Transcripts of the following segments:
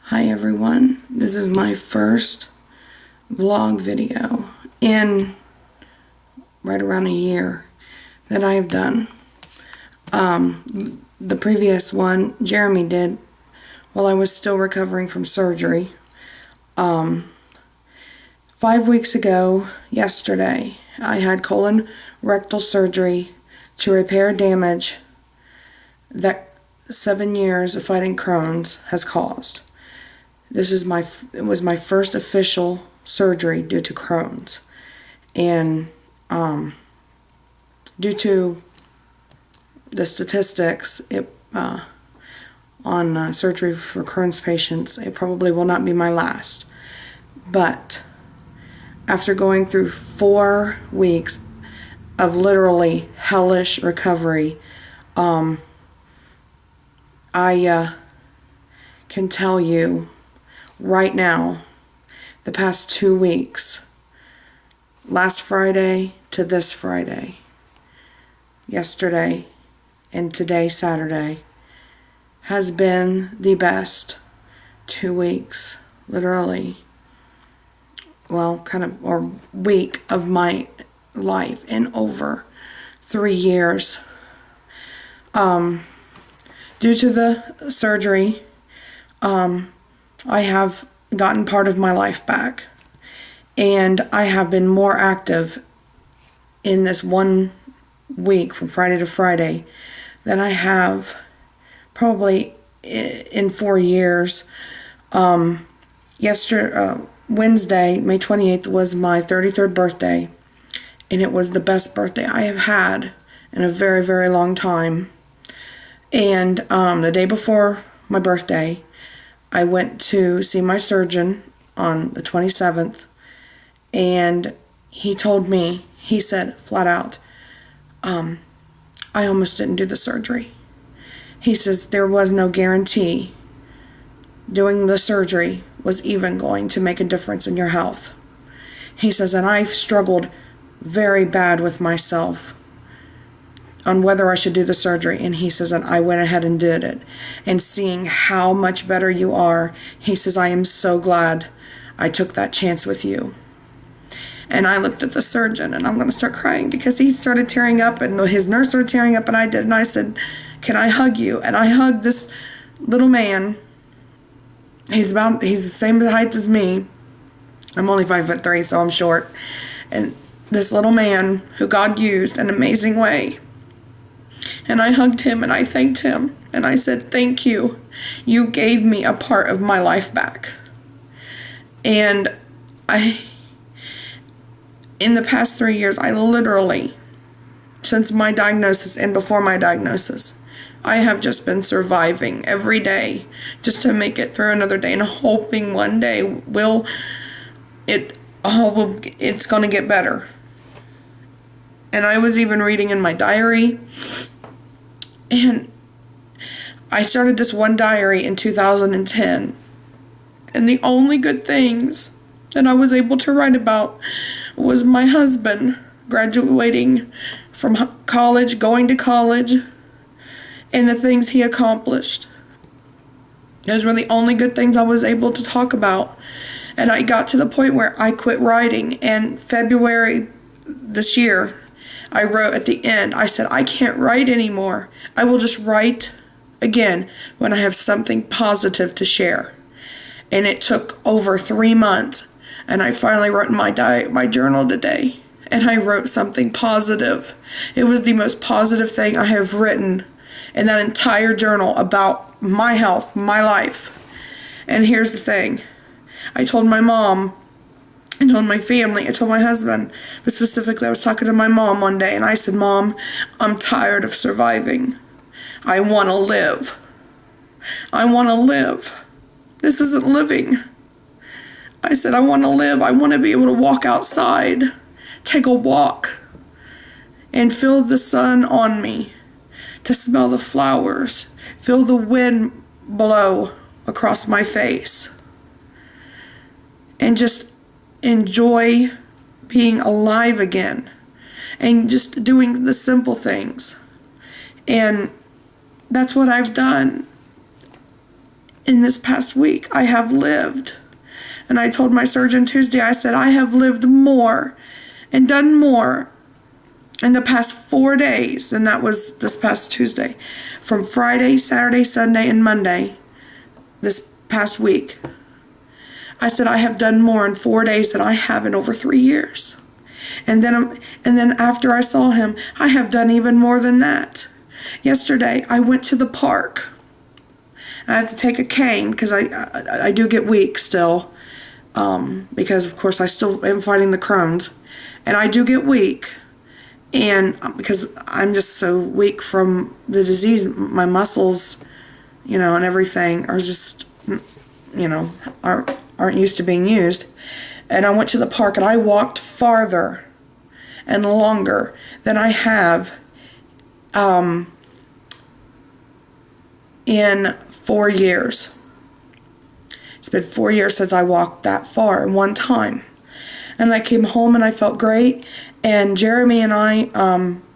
Hi everyone, this is my first vlog video in right around a year that I have done. The previous one Jeremy did while I was still recovering from surgery. 5 weeks ago, yesterday, I had colon rectal surgery to repair damage that 7 years of fighting Crohn's has caused. It was my first official surgery due to Crohn's, and due to the statistics on surgery for Crohn's patients, it probably will not be my last. But after going through 4 weeks of literally hellish recovery, I can tell you right now, the past 2 weeks, last Friday to this Friday, yesterday and today, Saturday, has been the best 2 weeks, literally, well, or week of my life in over 3 years. Due to the surgery, I have gotten part of my life back, and I have been more active in this 1 week from Friday to Friday than I have probably in 4 years. Wednesday, May 28th, was my 33rd birthday, and it was the best birthday I have had in a very, very long time. And the day before my birthday, I went to see my surgeon on the 27th, and he told me, he said flat out, I almost didn't do the surgery. He says there was no guarantee doing the surgery was even going to make a difference in your health. He says, and I've struggled very bad with myself on whether I should do the surgery, and he says, and I went ahead and did it, and seeing how much better you are, he says, I am so glad I took that chance with you. And I looked at the surgeon, and I'm going to start crying because he started tearing up, and his nurse started tearing up, and I did, and I said, can I hug you? And I hugged this little man. He's the same height as me. I'm only 5'3", so I'm short. And this little man who God used in an amazing way. And I hugged him and I thanked him and I said, thank you. You gave me a part of my life back. And in the past 3 years, I literally, since my diagnosis and before my diagnosis, I have just been surviving every day just to make it through another day and hoping one day it's going to get better. And I was even reading in my diary, and I started this one diary in 2010, and the only good things that I was able to write about was my husband graduating from college, going to college, and the things he accomplished. Those were the only good things I was able to talk about. And I got to the point where I quit writing, and February this year, I wrote at the end, I said, I can't write anymore. I will just write again when I have something positive to share. And it took over 3 months, and I finally wrote in my journal today, and I wrote something positive. It was the most positive thing I have written in that entire journal about my health, my life. And here's the thing. I told my mom, I told my family, I told my husband, but specifically I was talking to my mom one day, and I said, Mom, I'm tired of surviving. I want to live. I want to live. This isn't living. I said, I want to live. I want to be able to walk outside, take a walk, and feel the sun on me, to smell the flowers, feel the wind blow across my face, and just enjoy being alive again and just doing the simple things. And that's what I've done. in this past week, I have lived. And I told my surgeon Tuesday, I said, I have lived more and done more in the past 4 days, and that was this past Tuesday. From Friday, Saturday, Sunday, and Monday, this past week. I said, I have done more in 4 days than I have in over 3 years. And then after I saw him, I have done even more than that. Yesterday, I went to the park. I had to take a cane because I do get weak still. Because of course I still am fighting the Crohn's, and I do get weak, and because I'm just so weak from the disease, my muscles, and everything are just, aren't used to being used. And I went to the park and I walked farther and longer than I have in 4 years. It's been 4 years since I walked that far in one time. And I came home and I felt great. And Jeremy and I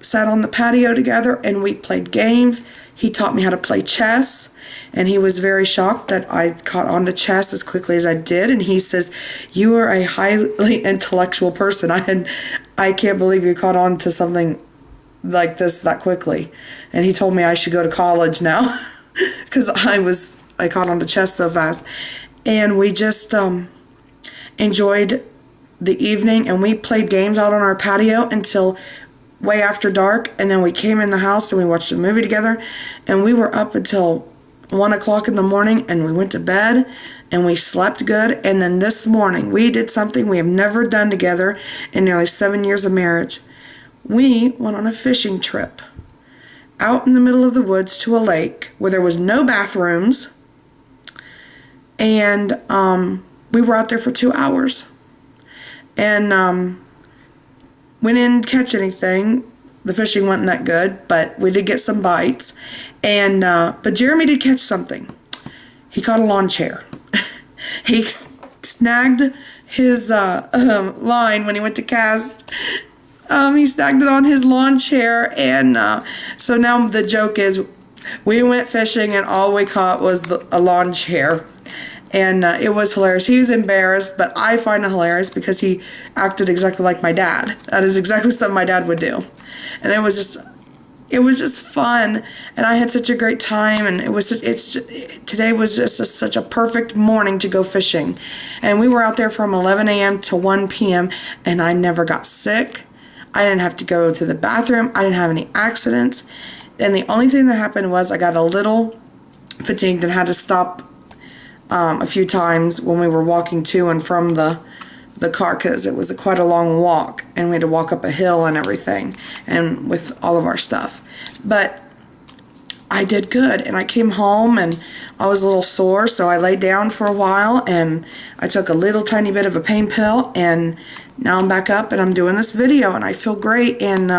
sat on the patio together and we played games. He taught me how to play chess. And he was very shocked that I caught on to chess as quickly as I did. And he says, you are a highly intellectual person. I can't believe you caught on to something like this that quickly. And he told me I should go to college now because I caught on to chess so fast. And we just enjoyed the evening, and we played games out on our patio until way after dark, and then we came in the house and we watched a movie together, and we were up until 1 o'clock in the morning, and we went to bed and we slept good. And then this morning we did something we have never done together in nearly 7 years of marriage. We went on a fishing trip out in the middle of the woods to a lake where there was no bathrooms. And we were out there for 2 hours. And we didn't catch anything. The fishing wasn't that good, but we did get some bites. And but Jeremy did catch something. He caught a lawn chair. He snagged his line when he went to cast. He snagged it on his lawn chair. And so now the joke is we went fishing and all we caught was a lawn chair. And it was hilarious. He was embarrassed, but I find it hilarious because he acted exactly like my dad. That is exactly something my dad would do. And it was just fun, and I had such a great time. And today was just such a perfect morning to go fishing. And we were out there from 11 a.m. to 1 p.m. and I never got sick. I didn't have to go to the bathroom. I didn't have any accidents. And the only thing that happened was I got a little fatigued and had to stop a few times when we were walking to and from the car, because it was quite a long walk and we had to walk up a hill and everything, and with all of our stuff. But I did good, and I came home and I was a little sore, so I laid down for a while and I took a little tiny bit of a pain pill, and now I'm back up and I'm doing this video and I feel great. And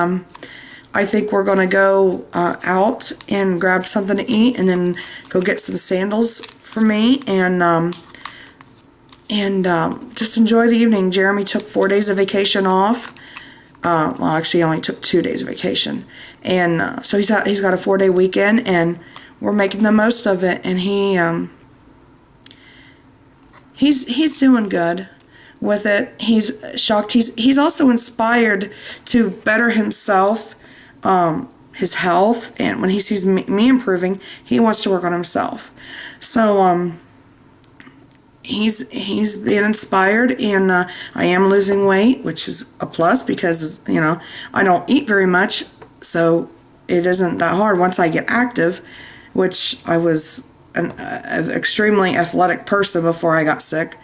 I think we're going to go out and grab something to eat and then go get some sandals for me and just enjoy the evening. Jeremy took 4 days of vacation off. Well, actually, he only took 2 days of vacation, and so he's got a 4-day weekend, and we're making the most of it. And he's doing good with it. He's shocked. He's also inspired to better himself, his health, and when he sees me improving, he wants to work on himself. So he's being inspired, and I am losing weight, which is a plus because I don't eat very much, so it isn't that hard once I get active, which I was an extremely athletic person before I got sick,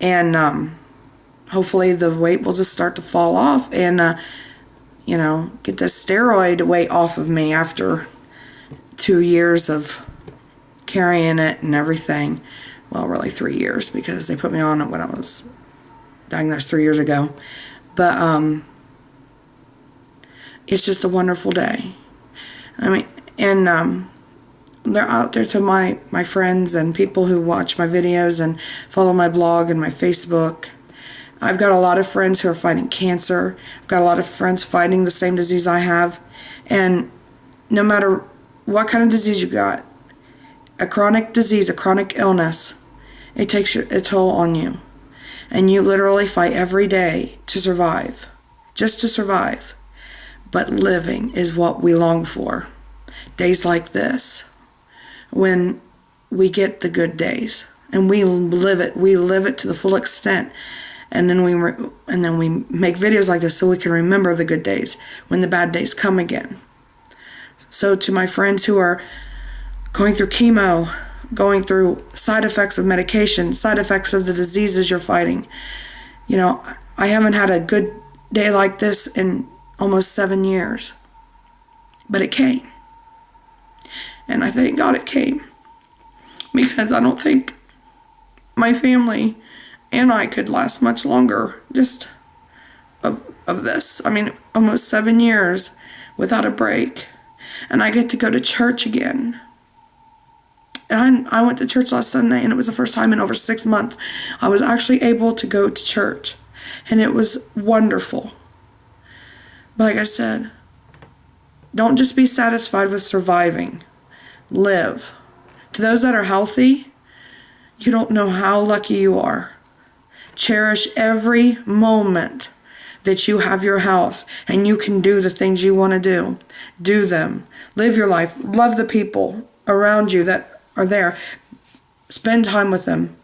and hopefully the weight will just start to fall off, and get the steroid weight off of me after 2 years of carrying it and everything. Well, really 3 years, because they put me on it when I was diagnosed 3 years ago. But it's just a wonderful day. I mean, and they're out there to my friends and people who watch my videos and follow my blog and my Facebook. I've got a lot of friends who are fighting cancer. I've got a lot of friends fighting the same disease I have. And no matter what kind of disease you got, a chronic disease, a chronic illness, it takes a toll on you. And you literally fight every day to survive, just to survive. But living is what we long for. Days like this, when we get the good days and we live it to the full extent. And then we make videos like this so we can remember the good days when the bad days come again. So to my friends who are going through chemo, going through side effects of medication, side effects of the diseases you're fighting, you know, I haven't had a good day like this in almost 7 years. But it came. And I thank God it came. Because I don't think my family and I could last much longer just of this. I mean, almost 7 years without a break. And I get to go to church again. And I went to church last Sunday, and it was the first time in over 6 months I was actually able to go to church. And it was wonderful. But like I said, don't just be satisfied with surviving. Live. To those that are healthy, you don't know how lucky you are. Cherish every moment that you have your health and you can do the things you want to do. Do them. Live your life. Love the people around you that are there. Spend time with them.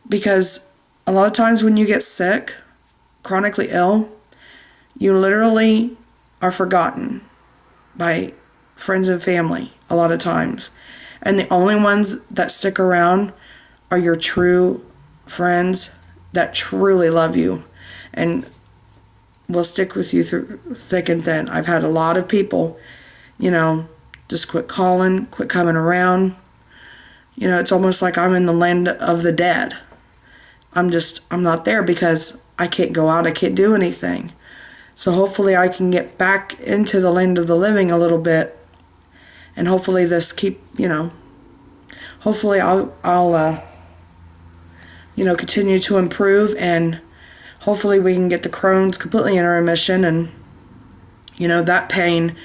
Because a lot of times when you get sick, chronically ill, you literally are forgotten by friends and family a lot of times. And the only ones that stick around are your true friends that truly love you and will stick with you through thick and thin. I've had a lot of people, you know, just quit calling, quit coming around. You know, it's almost like I'm in the land of the dead. I'm not there because I can't go out, I can't do anything. So hopefully I can get back into the land of the living a little bit. And hopefully hopefully I'll continue to improve, and hopefully we can get the Crohn's completely in remission, and, that pain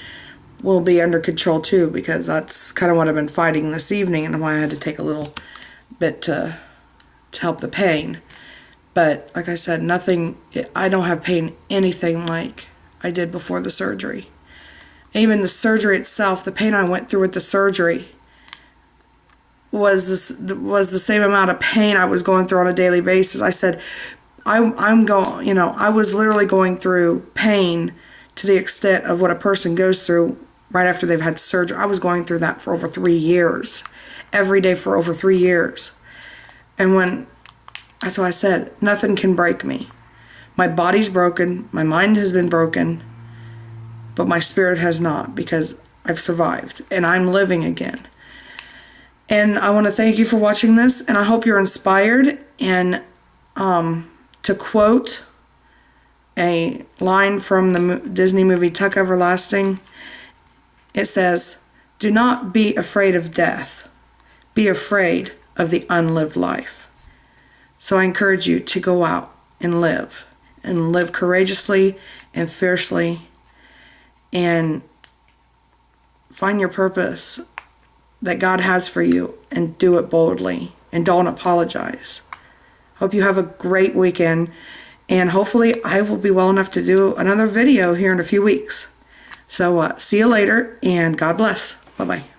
will be under control too, because that's kind of what I've been fighting this evening and why I had to take a little bit to help the pain. But like I said, I don't have pain anything like I did before the surgery. Even the surgery itself, the pain I went through with the surgery was the same amount of pain I was going through on a daily basis. I said, I was literally going through pain to the extent of what a person goes through right after they've had surgery. I was going through that for over 3 years, every day for over 3 years. And that's why I said, nothing can break me. My body's broken, my mind has been broken, but my spirit has not, because I've survived and I'm living again. And I want to thank you for watching this, and I hope you're inspired. And to quote a line from the Disney movie Tuck Everlasting, it says, "Do not be afraid of death. Be afraid of the unlived life." So I encourage you to go out and live courageously and fiercely, and find your purpose that God has for you, and do it boldly, and don't apologize. Hope you have a great weekend, and hopefully I will be well enough to do another video here in a few weeks. So see you later, and God bless. Bye-bye.